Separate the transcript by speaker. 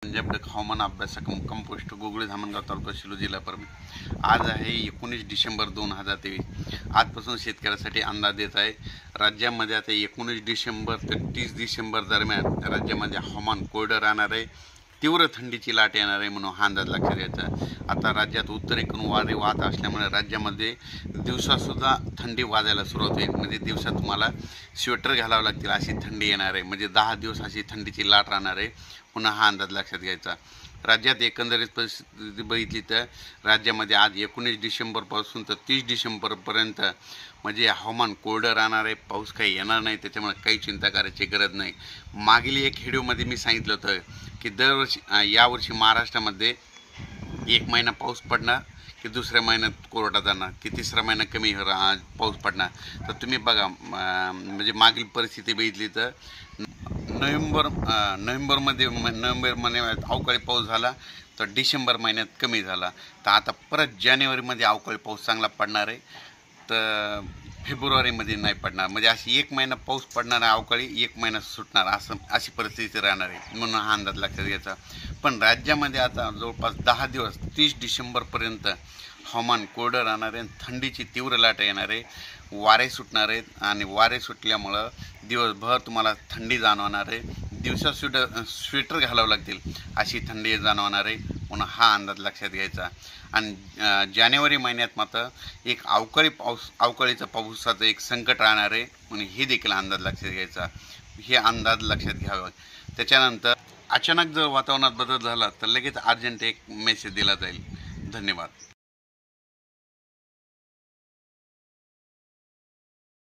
Speaker 1: पंजाब हवामान अभ्यास कंपोस्ट गुगळी धामणगाव तालुका शिलो जिल्हा परभणी। आज आहे 19 डिसेंबर 2023। आजपासून शेतकऱ्यासाठी अंदाज देत आहे। राज्यामध्ये आता 19 डिसेंबर ते 30 डिसेंबर दरम्यान राज्यामध्ये हवामान कोरडं राहणार आहे। तीव्र थंडीची लाट येणार आहे म्हणून हा अंदाज लक्षात घ्यायचा। आता राज्यात उत्तरेकडून वारे वाहत असल्यामुळे राज्यामध्ये दिवसासुद्धा थंडी वाजायला सुरुवात होईल। म्हणजे दिवसात तुम्हाला स्वेटर घालावं लागतील अशी थंडी येणार आहे। म्हणजे 10 दिवस अशी थंडीची लाट राहणार आहे पुन्हा हा अंदाज लक्षात घ्यायचा। राज्यात एकंदरीत परिस्थिती बघितली तर राज्यामध्ये आज 19 डिसेंबरपासून तर 30 डिसेंबरपर्यंत म्हणजे हवामान कोरडं राहणार आहे। पाऊस काही येणार नाही, त्याच्यामुळे काही चिंता करायची गरज नाही। मागील एक व्हिडिओमध्ये मी सांगितलं होतं की दरवर्षी यावर्षी महाराष्ट्रामध्ये एक महिना पाऊस पडणार की दुसऱ्या महिन्यात कोरडा जाणार की तिसरा महिना कमी पाऊस पडणार। तर तुम्ही बघा म्हणजे मागील परिस्थिती बघितली तर नोव्हेंबर महिन्यात अवकाळी पाऊस झाला तर डिसेंबर महिन्यात कमी झाला। तर आता परत जानेवारीमध्ये अवकाळी पाऊस चांगला पडणार आहे तर फेब्रुवारीमध्ये नाही पडणार। म्हणजे अशी एक महिना पाऊस पडणार आहे अवकाळी, एक महिना सुटणार अशी परिस्थिती राहणार आहे म्हणून हा अंदाज लक्षात घ्यायचा। पण राज्यामध्ये आता जवळपास 10 दिवस 30 डिसेंबरपर्यंत हवामान कोरडं राहणार आहे। थंडीची तीव्र लाट येणार आहे, वारे सुटणार आहेत आणि वारे सुटल्यामुळं दिवसभर तुम्हाला थंडी जाणवणार आहे। दिवसा स्वेटर घालावं लागतील अशी थंडी जाणवणार आहे म्हणून हा अंदाज लक्षात घ्यायचा। आणि जानेवारी महिन्यात मात्र एक अवकाळीचा पावसाचं एक संकट राहणार आहे म्हणून हे देखील अंदाज लक्षात घ्यायचा। हे अंदाज लक्षात घ्यावा। त्याच्यानंतर अचानक जर वातावरणात बदल झाला तर लगेच अर्जंट एक मेसेज दिला जाईल। धन्यवाद।